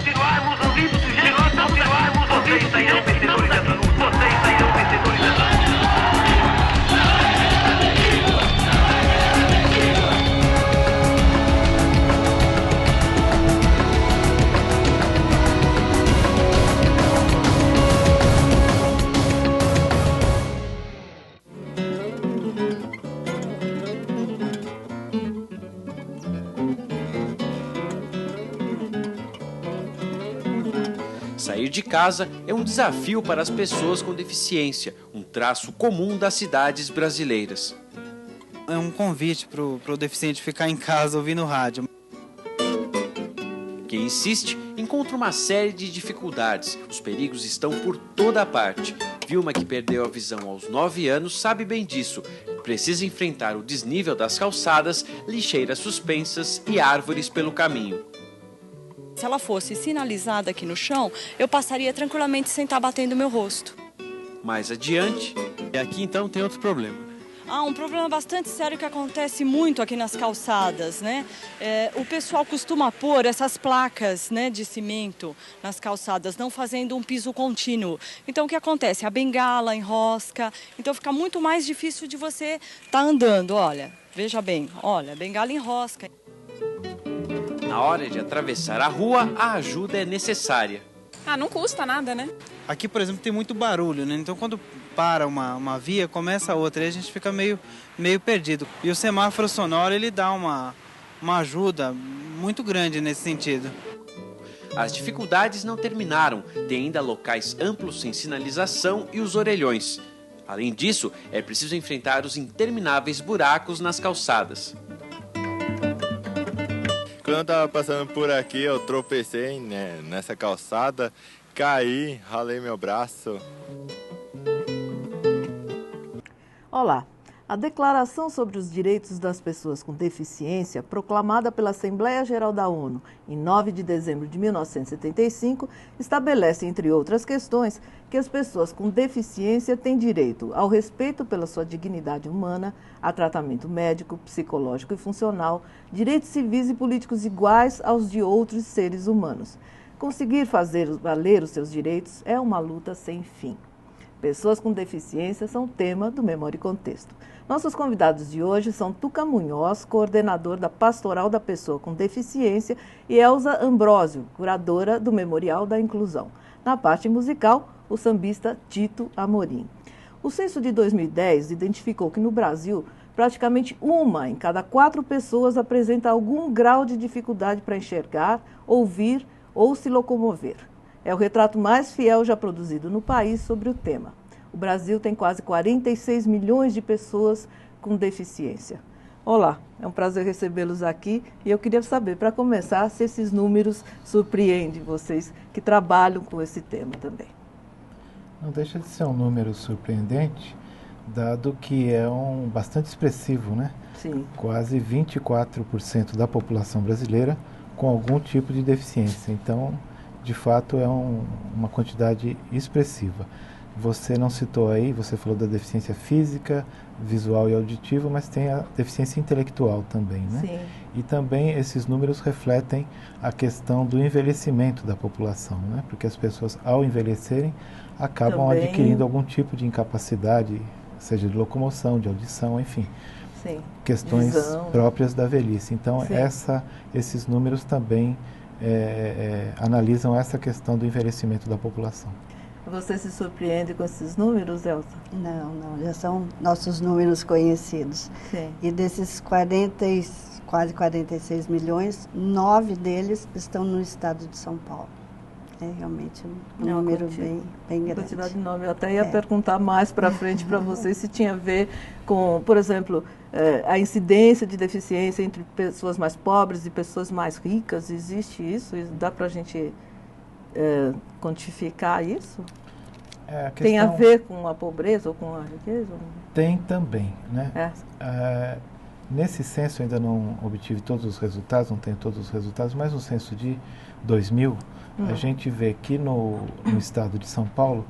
continuarmos ouvindo, se nós continuarmos ouvindo, vocês sairão vencedores dessa luta. Vocês sairão vencedores dessa luta. Sair de casa é um desafio para as pessoas com deficiência, um traço comum das cidades brasileiras. É um convite para o deficiente ficar em casa ouvindo rádio. Quem insiste encontra uma série de dificuldades. Os perigos estão por toda parte. Vilma, que perdeu a visão aos 9 anos, sabe bem disso. Precisa enfrentar o desnível das calçadas, lixeiras suspensas e árvores pelo caminho. Se ela fosse sinalizada aqui no chão, eu passaria tranquilamente sem estar batendo meu rosto. Mais adiante... E aqui então tem outro problema. Um problema bastante sério que acontece muito aqui nas calçadas, né? O pessoal costuma pôr essas placas, né, de cimento nas calçadas, não fazendo um piso contínuo. Então o que acontece? A bengala enrosca, então fica muito mais difícil de você estar andando, olha. Veja bem, olha, a bengala enrosca. Na hora de atravessar a rua, a ajuda é necessária. Não custa nada, né? Aqui, por exemplo, tem muito barulho, né? Então quando para uma via, começa a outra, e a gente fica meio perdido. E o semáforo sonoro, ele dá uma ajuda muito grande nesse sentido. As dificuldades não terminaram, tem ainda locais amplos sem sinalização e os orelhões. Além disso, é preciso enfrentar os intermináveis buracos nas calçadas. Quando eu estava passando por aqui, eu tropecei, né, nessa calçada, caí, ralei meu braço. Olá, a Declaração sobre os Direitos das Pessoas com Deficiência, proclamada pela Assembleia Geral da ONU em 9 de dezembro de 1975, estabelece, entre outras questões, que as pessoas com deficiência têm direito ao respeito pela sua dignidade humana, a tratamento médico, psicológico e funcional, direitos civis e políticos iguais aos de outros seres humanos. Conseguir fazer valer os seus direitos é uma luta sem fim. Pessoas com deficiência são tema do Memória e Contexto. Nossos convidados de hoje são Tuca Munhoz, coordenador da Pastoral da Pessoa com Deficiência, e Elza Ambrósio, curadora do Memorial da Inclusão. Na parte musical, o sambista Tito Amorim. O censo de 2010 identificou que no Brasil, praticamente 1 em cada 4 pessoas apresenta algum grau de dificuldade para enxergar, ouvir ou se locomover. É o retrato mais fiel já produzido no país sobre o tema. O Brasil tem quase 46 milhões de pessoas com deficiência. Olá, é um prazer recebê-los aqui e eu queria saber, para começar, se esses números surpreendem vocês que trabalham com esse tema também. Não deixa de ser um número surpreendente, dado que é bastante expressivo, né? Sim. Quase 24% da população brasileira com algum tipo de deficiência. Então, de fato, é uma quantidade expressiva. Você não citou aí, você falou da deficiência física, visual e auditiva, mas tem a deficiência intelectual também, né? Sim. E também esses números refletem a questão do envelhecimento da população, né? Porque as pessoas, ao envelhecerem, acabam também adquirindo algum tipo de incapacidade, seja de locomoção, de audição, enfim. Sim. Questões próprias da velhice. Então, esses números também analisam essa questão do envelhecimento da população. Você se surpreende com esses números, Elza? Não, já são nossos números conhecidos. Sim. E desses quase 46 milhões, 9 deles estão no estado de São Paulo. É realmente um número bem grande. Quantidade enorme. Eu até ia perguntar mais para frente para vocês se tinha a ver com, por exemplo, a incidência de deficiência entre pessoas mais pobres e pessoas mais ricas. Existe isso? Dá para a gente quantificar isso? Tem a ver com a pobreza ou com a riqueza? Tem também, né? Nesse censo, eu ainda não obtive todos os resultados, não tenho todos os resultados, mas no censo de 2000, a gente vê que no estado de São Paulo,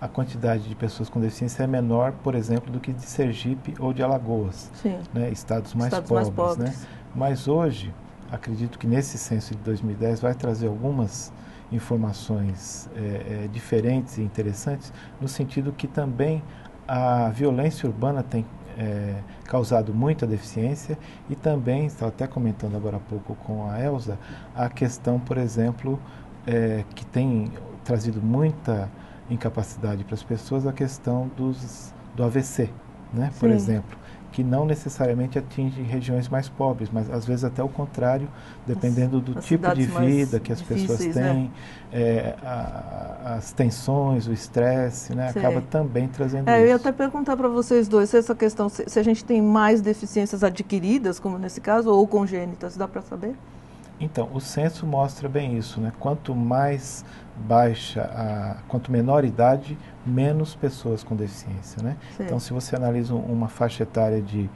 a quantidade de pessoas com deficiência é menor, por exemplo, do que de Sergipe ou de Alagoas, né? Estados mais pobres. Né? Mas hoje, acredito que nesse censo de 2010 vai trazer algumas informações diferentes e interessantes, no sentido que também a violência urbana tem causado muita deficiência e também, estava até comentando agora há pouco com a Elza, a questão, por exemplo, que tem trazido muita incapacidade para as pessoas, a questão do AVC, né? Por exemplo, que não necessariamente atinge regiões mais pobres, mas às vezes até o contrário, dependendo do tipo de vida que as pessoas têm, as tensões, o estresse, né, acaba também trazendo isso. Eu ia até perguntar para vocês dois se essa questão, se a gente tem mais deficiências adquiridas, como nesse caso, ou congênitas, dá para saber? Então, o censo mostra bem isso, né? Quanto mais baixa, quanto menor idade, menos pessoas com deficiência, né? Então, se você analisa uma faixa etária de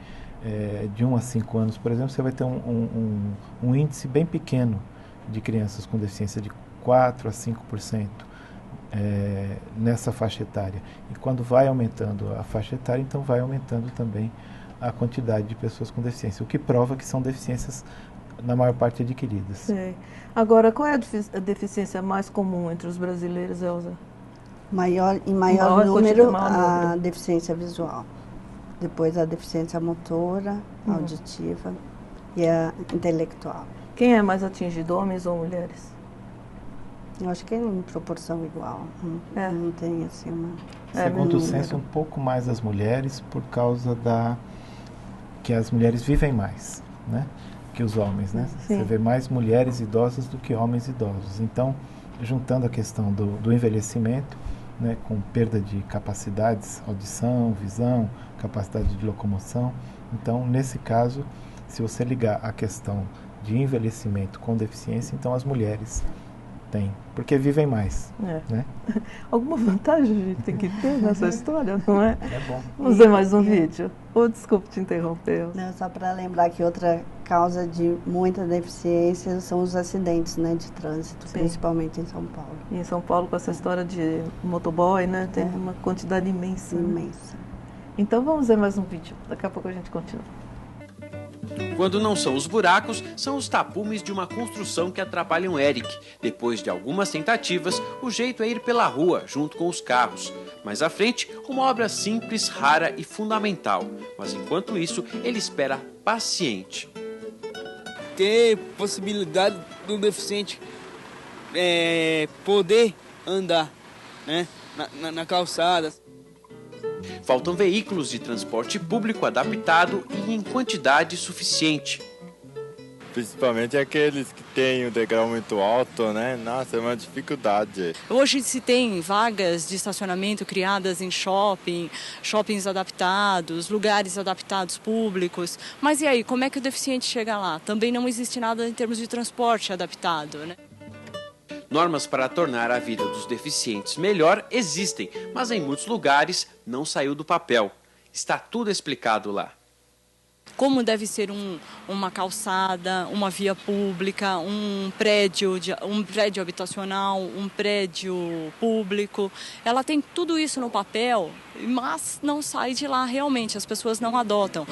1 a 5 anos, por exemplo, você vai ter um índice bem pequeno de crianças com deficiência, de 4 a 5% nessa faixa etária. E quando vai aumentando a faixa etária, então vai aumentando também a quantidade de pessoas com deficiência, o que prova que são deficiências na maior parte adquiridas. Agora, qual é a deficiência mais comum entre os brasileiros, Elza? Em maior número, a deficiência visual. Depois a deficiência motora, auditiva e a intelectual. Quem é mais atingido, homens ou mulheres? Eu acho que é em proporção igual. Não tem assim uma... Segundo o censo, um pouco mais as mulheres, por causa que as mulheres vivem mais, né? Que os homens, né? Você vê mais mulheres idosas do que homens idosos. Então, juntando a questão do envelhecimento, né, com perda de capacidades, audição, visão, capacidade de locomoção. Então, nesse caso, se você ligar a questão de envelhecimento com deficiência, então as mulheres têm, porque vivem mais. Né? Alguma vantagem a gente tem que ter nessa história, não é? É bom. Vamos ver mais um vídeo. Desculpe te interromper. Não, só para lembrar que outra causa de muita deficiência são os acidentes, né, de trânsito, principalmente em São Paulo. E em São Paulo, com essa história de motoboy, né, tem uma quantidade imensa. Imensa. Então vamos ver mais um vídeo. Daqui a pouco a gente continua. Quando não são os buracos, são os tapumes de uma construção que atrapalham Eric. Depois de algumas tentativas, o jeito é ir pela rua, junto com os carros. Mais à frente, uma obra simples, rara e fundamental. Mas enquanto isso, ele espera paciente. Ter possibilidade do deficiente poder andar, né, na calçada. Faltam veículos de transporte público adaptado e em quantidade suficiente. Principalmente aqueles que têm o degrau muito alto, né? Nossa, é uma dificuldade. Hoje se tem vagas de estacionamento criadas em shoppings adaptados, lugares adaptados públicos. Mas e aí, como é que o deficiente chega lá? Também não existe nada em termos de transporte adaptado, né? Normas para tornar a vida dos deficientes melhor existem, mas em muitos lugares não saiu do papel. Está tudo explicado lá. Como deve ser uma calçada, uma via pública, um prédio habitacional, um prédio público. Ela tem tudo isso no papel, mas não sai de lá realmente, as pessoas não adotam.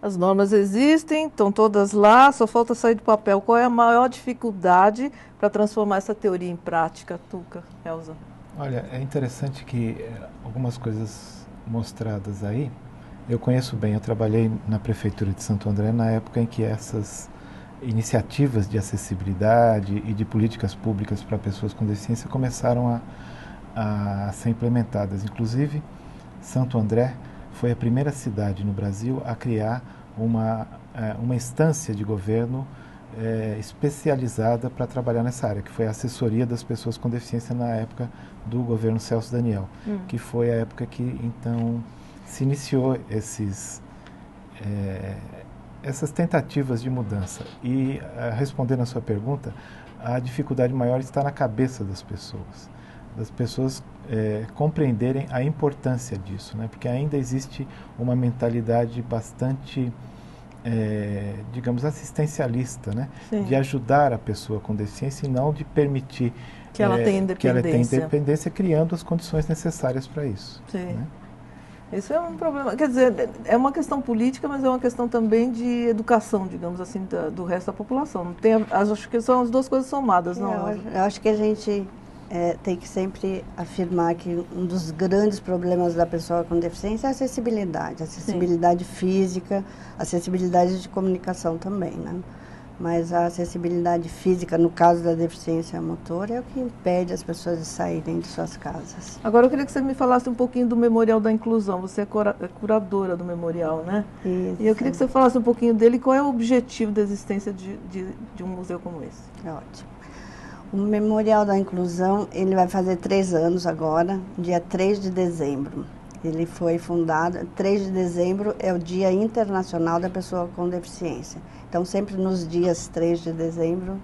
As normas existem, estão todas lá, só falta sair do papel. Qual é a maior dificuldade para transformar essa teoria em prática, Tuca, Elza? Olha, é interessante que algumas coisas mostradas aí, eu conheço bem, eu trabalhei na Prefeitura de Santo André na época em que essas iniciativas de acessibilidade e de políticas públicas para pessoas com deficiência começaram a ser implementadas. Inclusive, Santo André foi a primeira cidade no Brasil a criar uma instância de governo especializada para trabalhar nessa área, que foi a assessoria das pessoas com deficiência na época do governo Celso Daniel, que foi a época que então se iniciou essas tentativas de mudança. E respondendo a sua pergunta, a dificuldade maior está na cabeça das pessoas compreenderem a importância disso, né? Porque ainda existe uma mentalidade bastante, digamos, assistencialista, né? De ajudar a pessoa com deficiência e não de permitir Que ela tem independência. Que ela tem independência, criando as condições necessárias para isso. Sim. Né? Isso é um problema, quer dizer, é uma questão política, mas é uma questão também de educação, digamos assim, do resto da população. Não tem, acho que são as duas coisas somadas, não? Eu acho que a gente tem que sempre afirmar que um dos grandes problemas da pessoa com deficiência é a acessibilidade física, acessibilidade de comunicação também, né? Mas a acessibilidade física, no caso da deficiência motora, é o que impede as pessoas de saírem de suas casas. Agora eu queria que você me falasse um pouquinho do Memorial da Inclusão. Você é curadora do Memorial, né? Isso. E eu queria que você falasse um pouquinho dele. Qual é o objetivo da existência de um museu como esse? É ótimo. O Memorial da Inclusão, ele vai fazer 3 anos agora, dia 3 de dezembro. Ele foi fundado, 3 de dezembro é o Dia Internacional da Pessoa com Deficiência. Então, sempre nos dias 3 de dezembro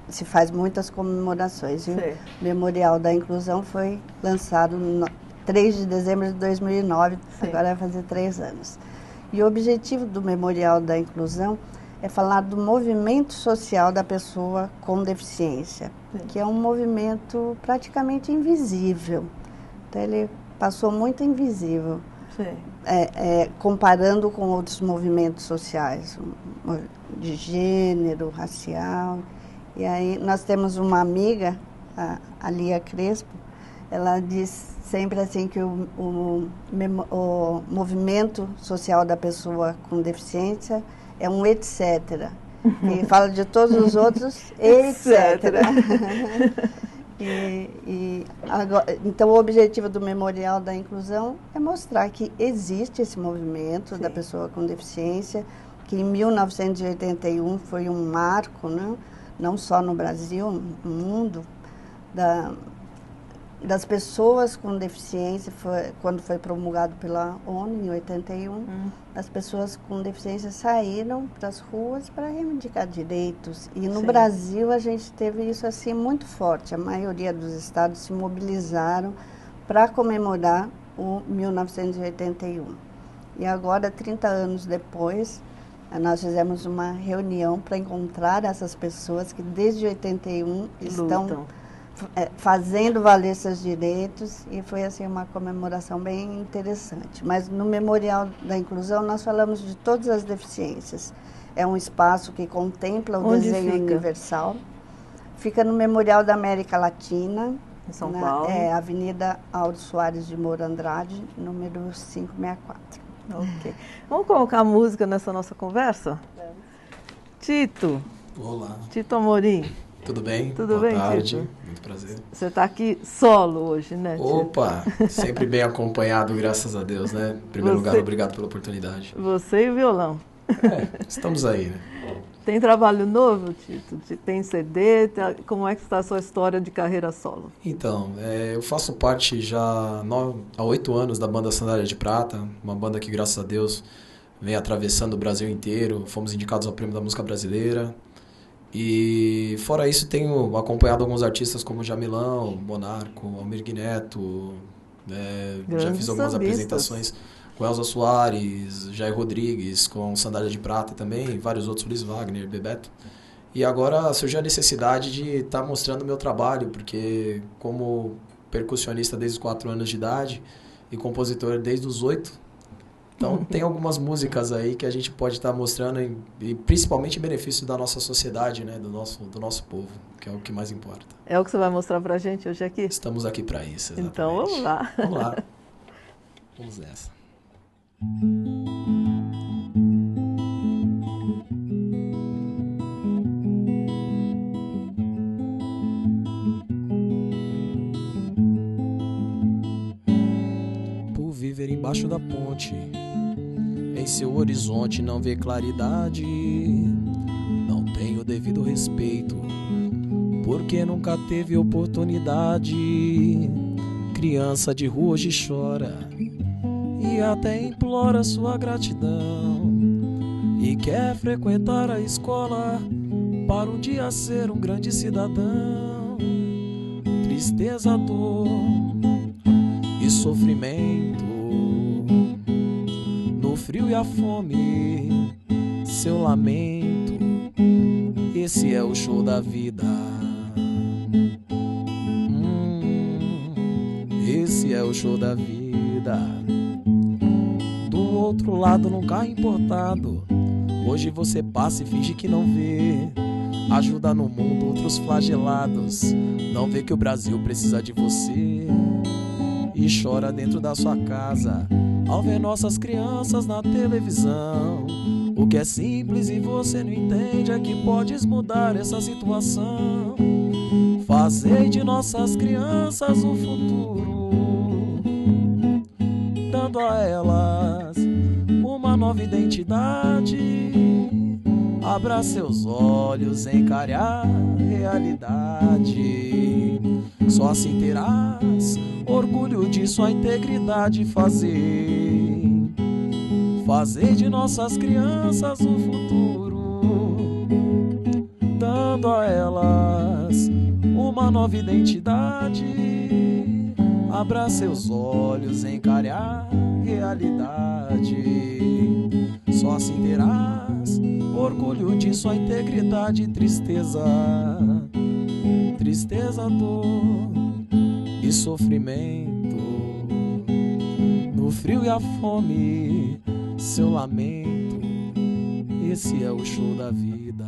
se faz muitas comemorações. E o Memorial da Inclusão foi lançado no 3 de dezembro de 2009, agora vai fazer 3 anos. E o objetivo do Memorial da Inclusão é falar do movimento social da pessoa com deficiência, que é um movimento praticamente invisível. Então, ele passou muito invisível, comparando com outros movimentos sociais, de gênero, racial. E aí nós temos uma amiga, a Lia Crespo, ela diz sempre assim que o movimento social da pessoa com deficiência é um etc. E fala de todos os outros, etc. Então, o objetivo do Memorial da Inclusão é mostrar que existe esse movimento da pessoa com deficiência, que em 1981 foi um marco, né? Não só no Brasil, no mundo, das pessoas com deficiência, quando foi promulgado pela ONU em 81, as pessoas com deficiência saíram para as ruas para reivindicar direitos. E no Brasil a gente teve isso assim muito forte. A maioria dos estados se mobilizaram para comemorar o 1981. E agora, 30 anos depois, nós fizemos uma reunião para encontrar essas pessoas que desde 81 estão fazendo valer seus direitos, e foi assim uma comemoração bem interessante. Mas no Memorial da Inclusão nós falamos de todas as deficiências. É um espaço que contempla o desenho universal. Fica no Memorial da América Latina, em São Paulo. Avenida Aldo Soares de Moura Andrade, número 564. Ok. Vamos colocar música nessa nossa conversa? Tito. Olá. Tito Amorim. Tudo bem? Tudo Boa bem, tarde. Tito? Muito prazer. Você está aqui solo hoje, né, Tito? Opa, sempre bem acompanhado, graças a Deus, né? Em primeiro lugar, obrigado pela oportunidade. Você e o violão. Estamos aí, né? Tem trabalho novo, Tito? Tem CD? Como é que está a sua história de carreira solo? Então, eu faço parte já há 8 anos da banda Sandália de Prata, uma banda que, graças a Deus, vem atravessando o Brasil inteiro. Fomos indicados ao Prêmio da Música Brasileira. E fora isso, tenho acompanhado alguns artistas como Jamilão, Monarco, Almir Neto, já fiz algumas apresentações com Elza Soares, Jair Rodrigues, com Sandália de Prata também, vários outros, Luiz Wagner, Bebeto. E agora surgiu a necessidade de estar mostrando o meu trabalho, porque como percussionista desde os 4 anos de idade e compositor desde os 8, então tem algumas músicas aí que a gente pode estar mostrando e principalmente em benefício da nossa sociedade, né, do nosso povo, que é o que mais importa. É o que você vai mostrar pra gente hoje aqui? Estamos aqui para isso, exatamente. Então vamos lá. Vamos lá. Vamos nessa. Por viver embaixo da ponte, em seu horizonte não vê claridade, não tem o devido respeito, porque nunca teve oportunidade. Criança de rua hoje chora e até implora sua gratidão, e quer frequentar a escola para um dia ser um grande cidadão. Tristeza, dor e sofrimento, no frio e a fome, seu lamento, esse é o show da vida. o show da vida. Do outro lado num carro importado, hoje você passa e finge que não vê. Ajuda no mundo outros flagelados, não vê que o Brasil precisa de você. E chora dentro da sua casa ao ver nossas crianças na televisão. O que é simples e você não entende é que podes mudar essa situação. Fazer de nossas crianças o futuro, dando a elas uma nova identidade. Abra seus olhos, encare a realidade. Só assim terás orgulho de sua integridade. Fazer de nossas crianças o futuro, dando a elas uma nova identidade. Abra seus olhos, encare a realidade. Só assim terás orgulho de sua integridade. Tristeza, dor e sofrimento, no frio e a fome, seu lamento. Esse é o show da vida.